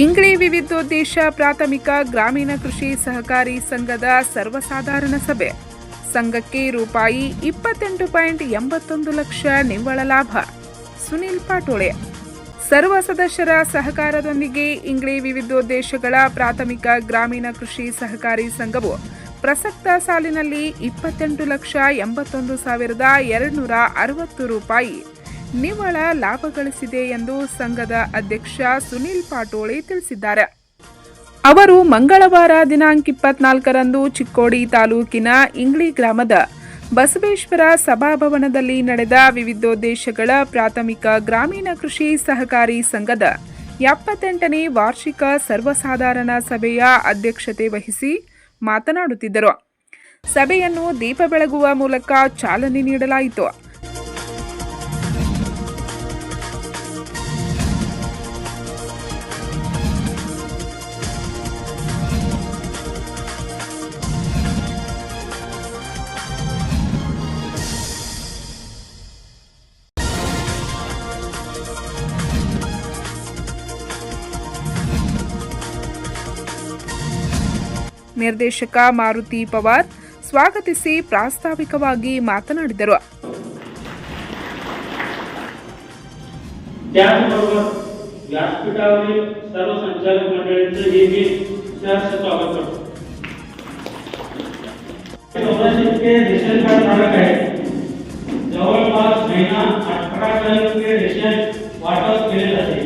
ಇಂಗ್ಳಿ ವಿವಿಧೋದ್ದೇಶ ಪ್ರಾಥಮಿಕ ಗ್ರಾಮೀಣ ಕೃಷಿ ಸಹಕಾರಿ ಸಂಘದ ಸರ್ವಸಾಧಾರಣ ಸಭೆ. ಸಂಘಕ್ಕೆ ರೂಪಾಯಿ 28.81 ಲಕ್ಷ ನಿವ್ವಳ ಲಾಭ. ಸುನಿಲ್ ಪಾಟೋಳೆ. ಸರ್ವ ಸದಸ್ಯರ ಸಹಕಾರದೊಂದಿಗೆ ಇಂಗ್ಳಿ ವಿವಿಧೋದ್ದೇಶಗಳ ಪ್ರಾಥಮಿಕ ಗ್ರಾಮೀಣ ಕೃಷಿ ಸಹಕಾರಿ ಸಂಘವು ಪ್ರಸಕ್ತ ಸಾಲಿನಲ್ಲಿ 28,81,260 ರೂಪಾಯಿ ನಿವ್ವಳ ಲಾಭ ಗಳಿಸಿದೆ ಎಂದು ಸಂಘದ ಅಧ್ಯಕ್ಷ ಸುನಿಲ್ ಪಾಟೋಳೆ ತಿಳಿಸಿದ್ದಾರೆ. ಅವರು ಮಂಗಳವಾರ ದಿನಾಂಕ 24ರಂದು ಚಿಕ್ಕೋಡಿ ತಾಲೂಕಿನ ಇಂಗ್ಳಿ ಗ್ರಾಮದ ಬಸವೇಶ್ವರ ಸಭಾಭವನದಲ್ಲಿ ನಡೆದ ವಿವಿಧೋದ್ದೇಶಗಳ ಪ್ರಾಥಮಿಕ ಗ್ರಾಮೀಣ ಕೃಷಿ ಸಹಕಾರಿ ಸಂಘದ 78ನೇ ವಾರ್ಷಿಕ ಸರ್ವಸಾಧಾರಣ ಸಭೆಯ ಅಧ್ಯಕ್ಷತೆ ವಹಿಸಿ ಮಾತನಾಡುತ್ತಿದ್ದರು. ಸಭೆಯನ್ನು ದೀಪ ಬೆಳಗುವ ಮೂಲಕ ಚಾಲನೆ ನೀಡಲಾಯಿತು. ನಿರ್ದೇಶಕ ಮಾರುತಿ ಪವಾರ್ ಸ್ವಾಗತಿಸಿ ಪ್ರಾಸ್ತಾವಿಕವಾಗಿ ಮಾತನಾಡಿದರು. त्याचबरोबर व्यासपीठावरील सर्व संचालक मंडळींचे मी सहर्ष स्वागत करतो. के रेशन कार्ड धारक आहेत. जवळपास महिना 18 रेशन वाटप केले जाते.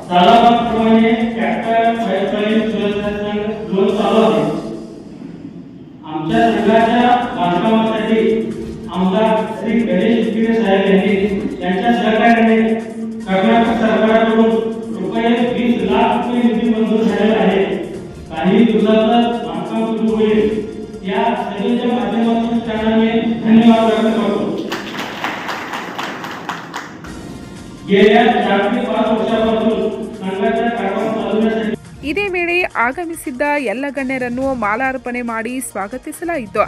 सालाबादप्रमाणे ट्रॅक्टर बैलगाडी सुरक्षा संघ लोन चालू आहे. आमच्या संघाच्या बांधकामासाठी आमदार श्री गणेश शिंदे साहेब यांनी त्यांच्या सहकार्याने कर्नाटक सरकारकडून रुपये 20 लाख रुपये निधी मंजूर झालेला आहे. काही दिवसातच बांधकाम सुरू होईल. या सभेच्या माध्यमातून त्यांना मी धन्यवाद व्यक्त करतो. गेल्या 4 ते 5 वर्षापासून संघाच्या कारभार चालवण्यासाठी ಇದೇ ವೇಳೆ ಆಗಮಿಸಿದ್ದ ಎಲ್ಲ ಗಣ್ಯರನ್ನು ಮಾಲಾರ್ಪಣೆ ಮಾಡಿ ಸ್ವಾಗತಿಸಲಾಯಿತು.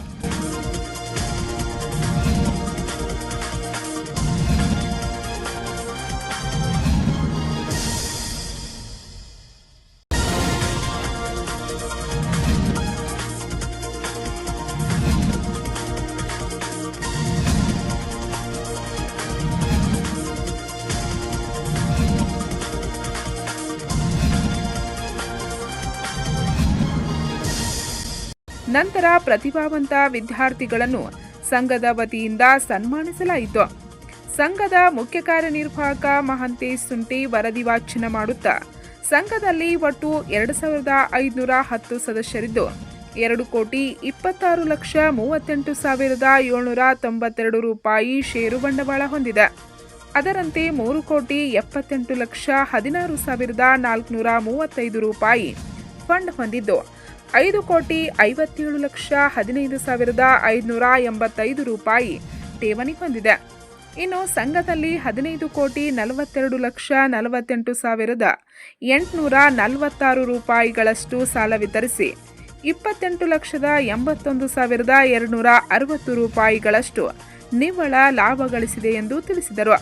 ನಂತರ ಪ್ರತಿಭಾವಂತ ವಿದ್ಯಾರ್ಥಿಗಳನ್ನು ಸಂಘದ ವತಿಯಿಂದ ಸನ್ಮಾನಿಸಲಾಯಿತು. ಸಂಘದ ಮುಖ್ಯ ಕಾರ್ಯನಿರ್ವಾಹಕ ಮಹಾಂತೇಶ್ ಸುಂಟಿ ವರದಿ ವಾಚನ ಮಾಡುತ್ತಾ, ಸಂಘದಲ್ಲಿ ಒಟ್ಟು 2,510 ಸದಸ್ಯರಿದ್ದು 2,26,38,792 ರೂಪಾಯಿ ಷೇರು ಬಂಡವಾಳ ಹೊಂದಿದೆ. ಅದರಂತೆ 3,70,16,435 ರೂಪಾಯಿ ಫಂಡ್ ಹೊಂದಿದ್ದು 5,57,15,585 ರೂಪಾಯಿ ಠೇವಣಿ ಹೊಂದಿದೆ. ಇನ್ನು ಸಂಘದಲ್ಲಿ 15,42,48,846 ರೂಪಾಯಿಗಳಷ್ಟು ಸಾಲ ವಿತರಿಸಿ 28,81,260 ರೂಪಾಯಿಗಳಷ್ಟು ನಿವ್ವಳ ಲಾಭ ಗಳಿಸಿದೆ ಎಂದು ತಿಳಿಸಿದರು.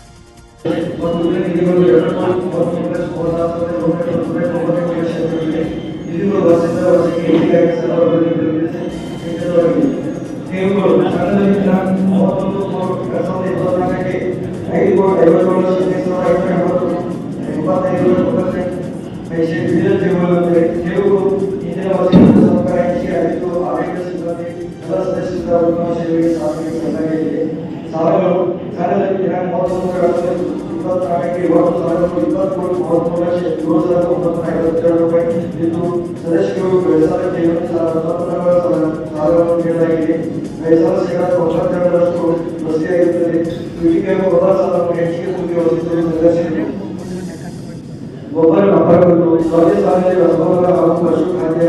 ಗೊಬ್ಬರ ವ್ಯಾಪಾರಗಳು ಯಾವುದೇ ಸಾರಿಗೆ ರಸಗೊಬ್ಬರ ಹಾಗೂ ಪಶು ಖಾದ್ಯ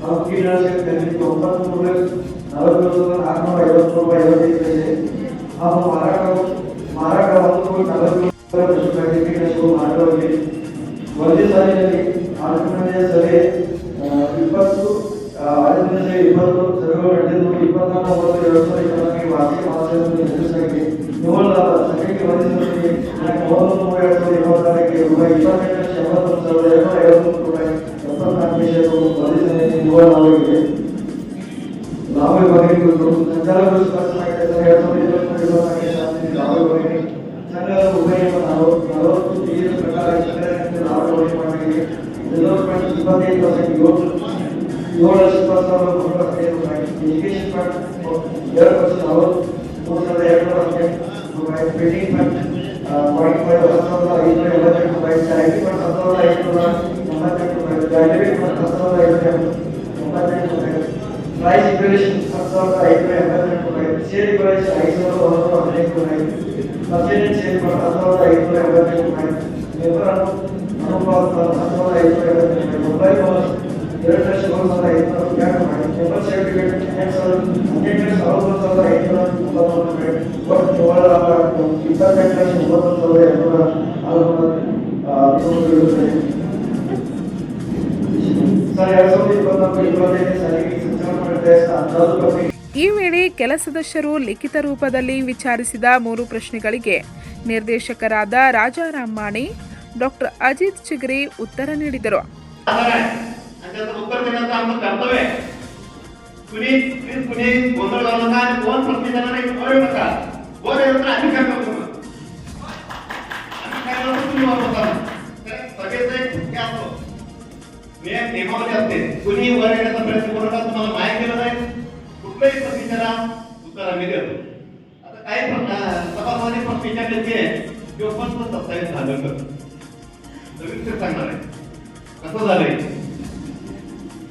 ಹಾಗೂ ಕೀಟನಾಶಕ ಖರೀದಿ 9,450 ರೂಪಾಯಿ ಹಾಗೂ ಮಾರಾಟವನ್ನು ಪಶು ಖಾದ್ಯ ಕೀಟನಾಶಕಗಳು ಮಾರಾಟವಾಗಿದೆ. ಒಂದೇ ಸಾಲಿನಲ್ಲಿ 4ನೇ ಸಭೆ 20 ಸಭೆಗಳು ನಡೆದಿದ್ದು 24/9/2024 ವಾರ್ಷಿಕ ಮಹಾಸಭೆಯನ್ನು ನಡೆಸಲಾಗಿದೆ. ನಿವ್ವಳ ಸಂಘಕ್ಕೆ ಬಂದಿದ್ದ 30/3/2024 ರೂಪಾಯಿ 28,81,253 ರೂಪಾಯಿ 74 ಪೊಲೀಸ್ ಯುವ ನಾಗರಿಕರಿಗೆ ಲಾಭ ಬಗೆಹರಿಸುವುದು ಸಂಚಾರ ಪುರಸ್ಕಾರ 2023 ಶಾಸನ ಲಾಭ ಬಗೆಹರಿ ಸಂಘದ ಉಭಯವನ್ನು 40 ಟಿಎಸ್ ಪ್ರಕಾರ ಲಾಭ ಬಗೆಹರಿ ಡೆವಲಪ್ಮೆಂಟ್ 25% 7,20,000 ರೂಪಾಯಿ ಎಜುಕೇಶನ್ ಫಂಡ್ 2% ರೂಪಾಯಿ ಫಿಟ್ಟಿಂಗ್ ಫಂಡ್ 45,588 ರೂಪಾಯಿ ಚಾರಿಟಿ ಫಂಡ್ 10,588 ರೂಪಾಯಿ ಗ್ರಾಜುಯೇಟ್ ಫಂಡ್ 10,588 ರೂಪಾಯಿ ಪ್ರೈಸ್ ಇಕ್ವಿಲೇಷನ್ 10,588 ರೂಪಾಯಿ ಸೇಲ್ ಪ್ರೈಸ್ 5,115 ರೂಪಾಯಿ ಸಬ್ಸಿಡೆಂಟ್ ಸೇಲ್ ಫಂಡ್ 10,588 ರೂಪಾಯಿ ಲೇಬರ್ ಅನುಪಾತ 10,588 ರೂಪಾಯಿ ಮೊಬೈಲ್ ಫೋನ್ 2,05,500 ರೂಪಾಯಿ ಲೇಬರ್ ಸರ್ಟಿಫಿಕೇಟ್ 18,590 ರೂಪಾಯಿ ಒಟ್ಟು ನಿವ್ವಳ ಲಾಭ 28,9,260 ಈ ವೇಳೆ ಕೆಲ ಸದಸ್ಯರು ಲಿಖಿತ ರೂಪದಲ್ಲಿ ವಿಚಾರಿಸಿದ 3 ಪ್ರಶ್ನೆಗಳಿಗೆ ನಿರ್ದೇಶಕರಾದ ರಾಜಾರಾಮ್ ಮಾಣಿ, ಡಾಕ್ಟರ್ ಅಜಿತ್ ಚಿಗರಿ ಉತ್ತರ ನೀಡಿದರು. नियमावली असते कुणी वर येण्याचा प्रयत्न करू नका. तुम्हाला माहिती केलं नाही कुठल्याही प्रश्नाला उत्तर आम्ही देतो. आता काही सभासदांनी प्रश्न विचारले की ते पण सत्तावीस झालं तर सविस्तर सांगणार आहे कसं झालंय.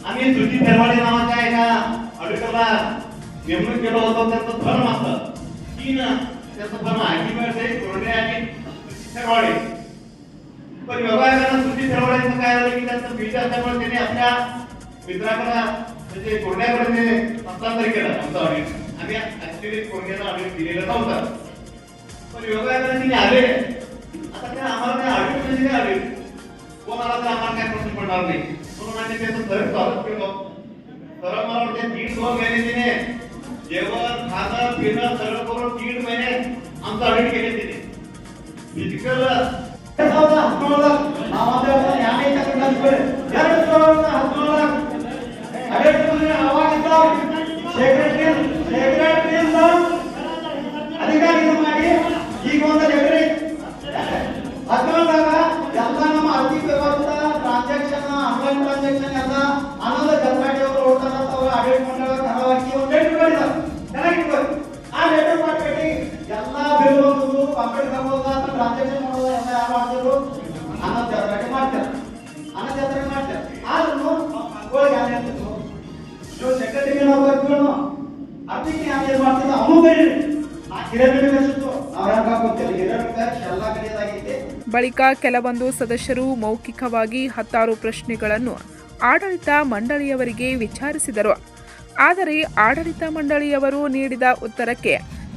आम्ही सुजित थेरवाडे नावाच्या एका ऑडिटरला नेमणूक केलं होतं. त्याचं फर्म असतं 3 त्याचं फर्म आयटीमध्ये कोरडे आणि सुजित थेरवाडे. पण व्यवहारानं सुजित थेरवाडेचं काय झालं की त्यांचं बीज असल्यामुळे त्यांनी आपल्या मित्राकडे म्हणजे कोरड्याकडे हस्तांतरित केलं आमचं ऑडिट. आम्ही ऍक्च्युअली कोरड्याला ऑडिट दिलेलं नव्हतं. पण व्यवहारानं त्यांनी आले. आता काय आम्हाला काय ऑडिट म्हणजे काय ऑडिट कोणाला तर आम्हाला काय प्रश्न पडणार नाही म्हणून आम्ही त्याचं सरळ स्वागत केलं. सरळ मला वाटतं 1.5-2 महिने तिने जेवण खाणं पिणं सगळं करून 3 महिने आमचं ऑडिट केले तिने. फिजिकल ಅಧಿಕಾರಿಗಳು ಮಾಡಿ ಈಗ ಒಂದು ಎಕರೆ 19ದಾಗ ಎಲ್ಲ ನಮ್ಮ ಆರ್ಥಿಕ ವ್ಯವಸ್ಥೆ ಟ್ರಾನ್ಸಾಕ್ಷನ್ ಆನ್ಲೈನ್ ಟ್ರಾನ್ಸಾಕ್ಷನ್ ಎಲ್ಲ ಆನಂದ ಕರ್ನಾಟಕ ಅವರು ಓಡ್ತಾರ ಅವರು ಆಡಳಿತ ಮಂಡಳ ಧಾರವಾಕಿ ಒಂದು ಲೆಟರ್ ಮಾಡಿದ್ದಾರೆ. ಚೆನ್ನಾಗಿರ್ಬೋದು ಆ ಲೆಟರ್ ಮಾಡ್ಬಿಟ್ಟು ಎಲ್ಲ ಬಿಲ್ ಬಂದು ಕಂಪ್ಯೂಟರ್ ತಗೋದ ಟ್ರಾನ್ಸಾಕ್ಷನ್ ಮಾಡೋದು ಎಲ್ಲ ಯಾರು ಮಾಡ್ತಿದ್ರು ಆನಂದ ಜಾತ್ರೆ ಮಾಡ್ತಾರೆ. ಆನಂದ ಜಾತ್ರೆ ಮಾಡ್ತಾರೆ ಆದ್ರೂ ಹೋಗಿ ಆನಂದಿದ್ರು जो सेक्रेटरी ನಾವು ಬರ್ತೀವೋ ಅದಕ್ಕೆ ನಾನು ಏನು ಮಾಡ್ತಿದ್ದೆ ಅವನು ಬೇರೆ ಆ ಕಿರಣಿ ಕಳಿಸಿತ್ತು ನಾವು ಯಾಕೆ ಹಾಕೋತೀವಿ ಕಿರಣಕ್ಕೆ ಎಲ್ಲ ಕಲಿಯೋದಾಗಿದೆ. ಬಳಿಕ ಕೆಲವೊಂದು ಸದಸ್ಯರು ಮೌಖಿಕವಾಗಿ 16 ಪ್ರಶ್ನೆಗಳನ್ನು ಆಡಳಿತ ಮಂಡಳಿಯವರಿಗೆ ವಿಚಾರಿಸಿದರು. ಆದರೆ ಆಡಳಿತ ಮಂಡಳಿಯವರು ನೀಡಿದ ಉತ್ತರಕ್ಕೆ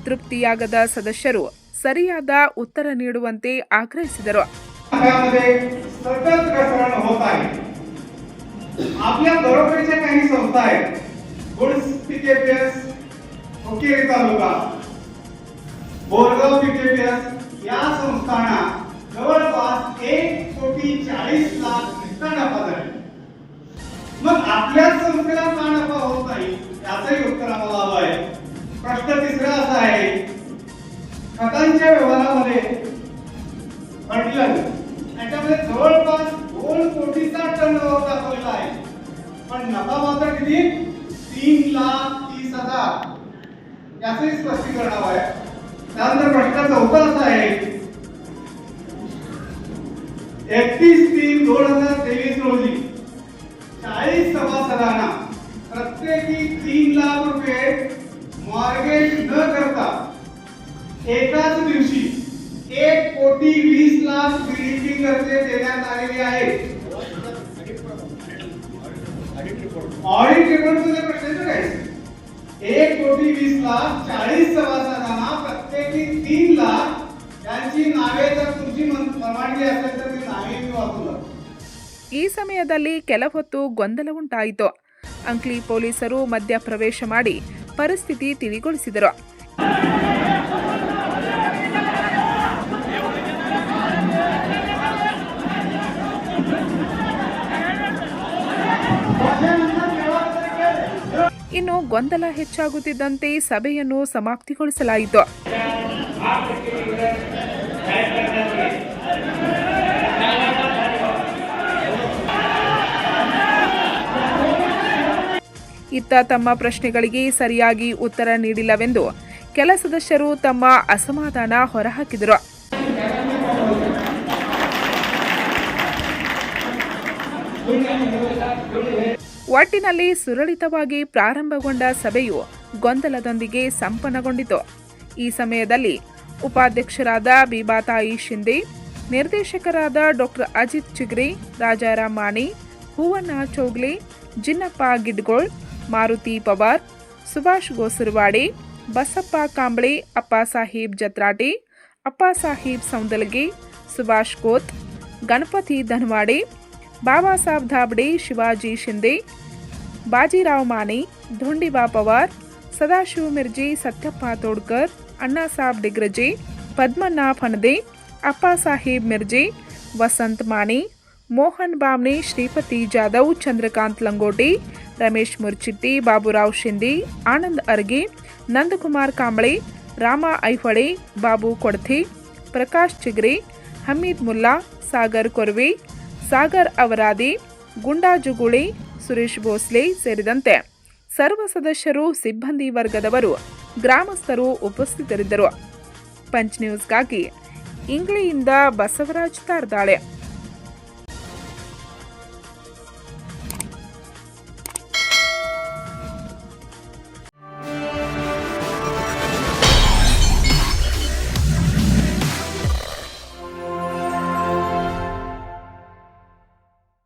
ತೃಪ್ತಿಯಾಗದ ಸದಸ್ಯರು ಸರಿಯಾದ ಉತ್ತರ ನೀಡುವಂತೆ ಆಗ್ರಹಿಸಿದರು. आपल्या बरोबरीच्या काही संस्था आहेत गुड्स पीकेपीएस हुकेरी तालुका बोरगाव पीकेपीएस या संस्थांना जवळपास 1,40,00,000 इतका नफा झाला. मग आपल्याच संस्थेला का नफा होत नाही याचंही उत्तर आम्हाला हवं आहे. प्रश्न तिसरा असा आहे खतांच्या व्यवहारामध्ये म्हटलं त्याच्यामध्ये जवळपास 2 कोटीचा टर्नओव्हर दाखवलेला आहे पण नफा मात्र किती 3,30,000 याचंही स्पष्टीकरण हवं आहे. त्यानंतर प्रश्नाचा उत्तर असा आहे 31/3/2023 रोजी 40 सभासदांना प्रत्येकी 3 लाख रुपये मॉर्गेज न करता एकाच दिवशी 1,20,00,000 बीडीटी कर्जे देण्यात आलेली आहे. ऑडिट रिपोर्टमध्ये प्रश्न काय 1,20,00,000 40 सभासदांना प्रत्येकी 3 लाख यांची नावे जर तुमची परवानगी असेल तर मी नावे मी वाचून. ಈ ಸಮಯದಲ್ಲಿ ಕೆಲ ಹೊತ್ತು ಗೊಂದಲ ಉಂಟಾಯಿತು. ಅಂಕ್ಲಿ ಪೊಲೀಸರು ಮಧ್ಯ ಪ್ರವೇಶ ಮಾಡಿ ಪರಿಸ್ಥಿತಿ ತಿಳಿಗೊಳಿಸಿದರು. ಗೊಂದಲ ಹೆಚ್ಚಾಗುತ್ತಿದ್ದಂತೆ ಸಭೆಯನ್ನು ಸಮಾಪ್ತಿಗೊಳಿಸಲಾಯಿತು. ಇತ್ತ ತಮ್ಮ ಪ್ರಶ್ನೆಗಳಿಗೆ ಸರಿಯಾಗಿ ಉತ್ತರ ನೀಡಿಲ್ಲವೆಂದು ಕೆಲ ಸದಸ್ಯರು ತಮ್ಮ ಅಸಮಾಧಾನ ಹೊರಹಾಕಿದರು. ಒಟ್ಟಿನಲ್ಲಿ ಸುರಳಿತವಾಗಿ ಪ್ರಾರಂಭಗೊಂಡ ಸಭೆಯು ಗೊಂದಲದೊಂದಿಗೆ ಸಂಪನ್ನಗೊಂಡಿತು. ಈ ಸಮಯದಲ್ಲಿ ಉಪಾಧ್ಯಕ್ಷರಾದ ಬೀಬಾತಾಯಿ ಶಿಂದೆ, ನಿರ್ದೇಶಕರಾದ ಡಾಕ್ಟರ್ ಅಜಿತ್ ಚಿಗ್ರಿ, ರಾಜಾರಾಮ್ ಮಾಣಿ, ಹೂವಣ್ಣ ಚೌಗ್ಲೆ, ಜಿನ್ನಪ್ಪ ಗಿಡ್ಗೋಳ್, ಮಾರುತಿ ಪವಾರ್, ಸುಭಾಷ್ ಗೋಸರವಾಡಿ, ಬಸಪ್ಪ ಕಾಂಬಳೆ, ಅಪ್ಪಾಸಾಹೇಬ್ ಜತ್ರಾಟಿ, ಅಪ್ಪಾಸಾಹೇಬ್ ಸೌಂದಲಗಿ, ಸುಭಾಷ್ ಕೋತ್, ಗಣಪತಿ ಧನವಾಡೆ, ಬಾಬಾ ಸಾಹೇಬ್ ಧಾಬಡೆ, ಶಿವಾಜಿ ಶಿಂದೆ, ಬಾಜಿರಾವ್ ಮಾನೆ, ಧೋಂಡಿಬಾ ಪವಾರ್, ಸದಾಶಿವ ಮಿರ್ಜಿ, ಸತ್ಯಪ್ಪ ತೋಡ್ಕರ್, ಅಣ್ಣಾಸಾಬ್ ಡಿಗ್ರಜೆ, ಪದ್ಮಣ್ಣ ಫನದೆ, ಅಪ್ಪಾಸಾಹೇಬ್ ಮಿರ್ಜೆ, ವಸಂತ್ ಮಾನೆ, ಮೋಹನ್ ಬಾಮ್ನೆ, ಶ್ರೀಪತಿ ಜಾಧವ್, ಚಂದ್ರಕಾಂತ್ ಲಂಗೋಟಿ, ರಮೇಶ್ ಮುರ್ಚಿಟ್ಟಿ, ಬಾಬುರಾವ್ ಶಿಂದೆ, ಆನಂದ್ ಅರ್ಗೆ, ನಂದಕುಮಾರ್ ಕಾಂಬಳೆ, ರಾಮ ಐಹೊಳೆ, ಬಾಬು ಕೊಡ್ಥೆ, ಪ್ರಕಾಶ್ ಚಿಗ್ರೆ, ಹಮೀದ್ ಮುಲ್ಲಾ, ಸಾಗರ್ ಕೊರ್ವೆ, ಸಾಗರ್ ಅವರಾದಿ, ಗುಂಡಾ ಜುಗುಳೆ, ಸುರೇಶ್ ಭೋಸ್ಲೆ ಸೇರಿದಂತೆ ಸರ್ವ ಸದಸ್ಯರು, ಸಿಬ್ಬಂದಿ ವರ್ಗದವರು, ಗ್ರಾಮಸ್ಥರು ಉಪಸ್ಥಿತರಿದ್ದರು. ಪಂಚ್ ನ್ಯೂಸ್ಗಾಗಿ ಇಂಗ್ಲಿಯಿಂದ ಬಸವರಾಜ್ ತಾರ್ದಾಳೆ.